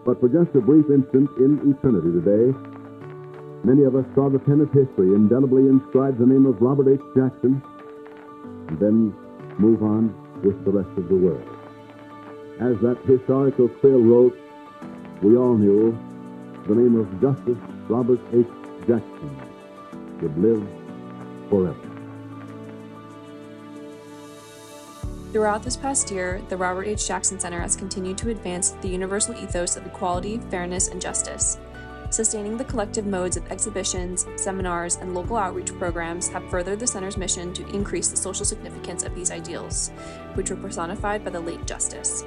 But for just a brief instant in eternity today, many of us saw the pen of history indelibly inscribe the name of Robert H. Jackson and then move on with the rest of the world. As that historical quill wrote, we all knew the name of Justice Robert H. Jackson would live forever. Throughout this past year, the Robert H. Jackson Center has continued to advance the universal ethos of equality, fairness, and justice. Sustaining the collective modes of exhibitions, seminars, and local outreach programs have furthered the center's mission to increase the social significance of these ideals, which were personified by the late Justice.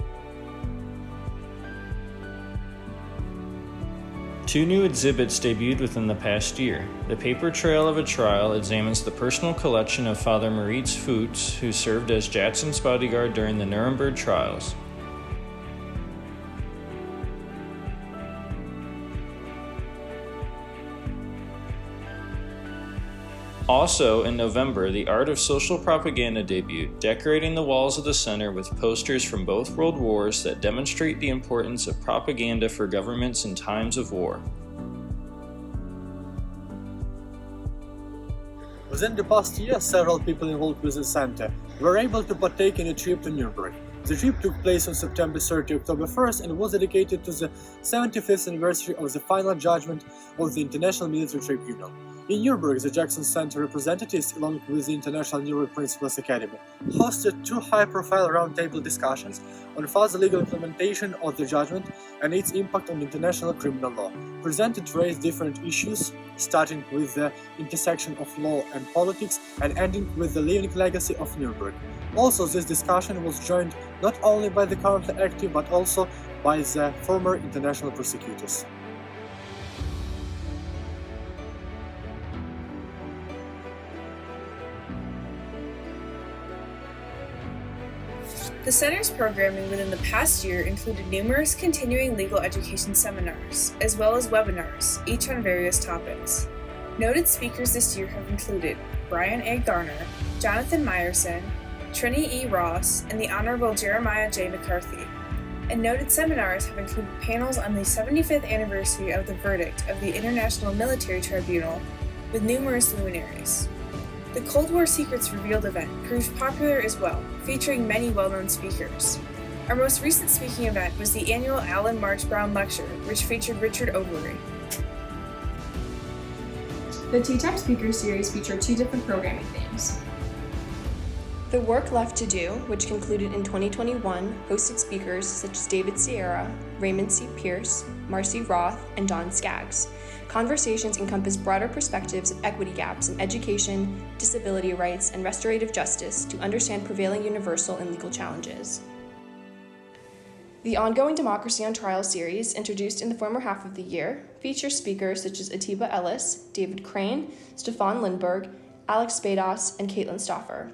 2 new exhibits debuted within the past year. The Paper Trail of a Trial examines the personal collection of Father Moritz Fuchs, who served as Jackson's bodyguard during the Nuremberg trials. Also, in November, the Art of Social Propaganda debuted, decorating the walls of the center with posters from both World Wars that demonstrate the importance of propaganda for governments in times of war. Within the past year, several people involved with the center were able to partake in a trip to Nuremberg. The trip took place on September 30, October 1st and was dedicated to the 75th anniversary of the final judgment of the International Military Tribunal. In Nuremberg, the Jackson Center representatives, along with the International Nuremberg Principles Academy, hosted 2 high-profile roundtable discussions on further legal implementation of the judgment and its impact on international criminal law, presented to raise different issues, starting with the intersection of law and politics and ending with the living legacy of Nuremberg. Also, this discussion was joined not only by the currently active but also by the former international prosecutors. The center's programming within the past year included numerous continuing legal education seminars, as well as webinars, each on various topics. Noted speakers this year have included Brian A. Garner, Jonathan Meyerson, Trini E. Ross, and the Honorable Jeremiah J. McCarthy. And noted seminars have included panels on the 75th anniversary of the verdict of the International Military Tribunal with numerous luminaries. The Cold War Secrets Revealed event proved popular as well, featuring many well-known speakers. Our most recent speaking event was the annual Alan March Brown Lecture, which featured Richard Overy. The Tea Time Speaker Series featured 2 different programming themes. The Work Left to Do, which concluded in 2021, hosted speakers such as David Sierra, Raymond C. Pierce, Marcy Roth, and Don Skaggs. Conversations encompass broader perspectives of equity gaps in education, disability rights, and restorative justice to understand prevailing universal and legal challenges. The ongoing Democracy on Trial series, introduced in the former half of the year, features speakers such as Atiba Ellis, David Crane, Stefan Lindberg, Alex Spados, and Caitlin Stauffer.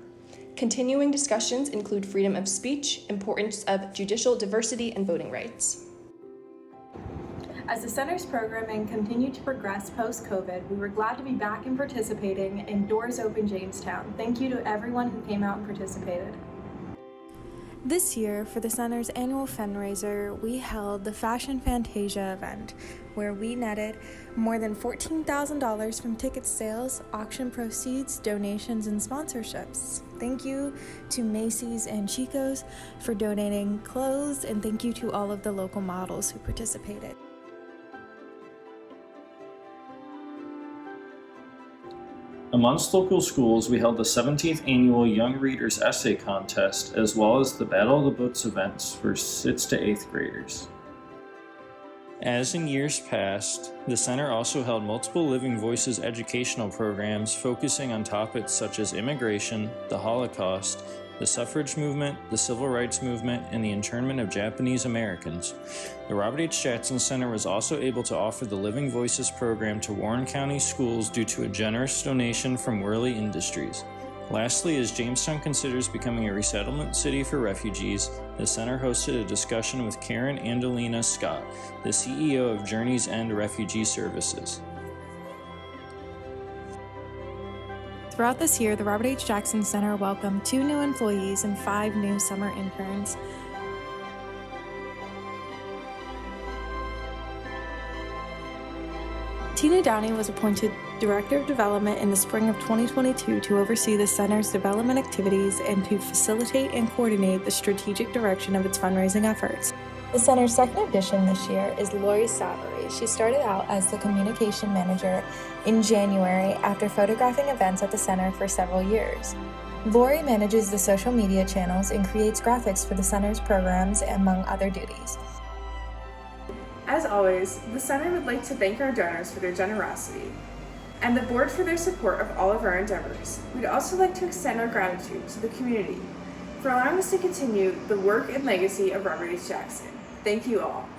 Continuing discussions include freedom of speech, importance of judicial diversity, and voting rights. As the center's programming continued to progress post-COVID, we were glad to be back and participating in Doors Open Jamestown. Thank you to everyone who came out and participated. This year, for the center's annual fundraiser, we held the Fashion Fantasia event, where we netted more than $14,000 from ticket sales, auction proceeds, donations, and sponsorships. Thank you to Macy's and Chico's for donating clothes, and thank you to all of the local models who participated. Amongst local schools, we held the 17th Annual Young Readers Essay Contest, as well as the Battle of the Books events for 6th to 8th graders. As in years past, the center also held multiple Living Voices educational programs focusing on topics such as immigration, the Holocaust, the suffrage movement, the civil rights movement, and the internment of Japanese Americans. The Robert H. Jackson Center was also able to offer the Living Voices program to Warren County schools due to a generous donation from Worley Industries. Lastly, as Jamestown considers becoming a resettlement city for refugees, the center hosted a discussion with Karen Andalina Scott, the CEO of Journey's End Refugee Services. Throughout this year, the Robert H. Jackson Center welcomed 2 new employees and 5 new summer interns. Tina Downey was appointed Director of Development in the spring of 2022 to oversee the center's development activities and to facilitate and coordinate the strategic direction of its fundraising efforts. The center's second addition this year is Lori Savory. She started out as the communication manager in January after photographing events at the center for several years. Lori manages the social media channels and creates graphics for the center's programs, among other duties. As always, the Center would like to thank our donors for their generosity and the board for their support of all of our endeavors. We'd also like to extend our gratitude to the community for allowing us to continue the work and legacy of Robert H. Jackson. Thank you all.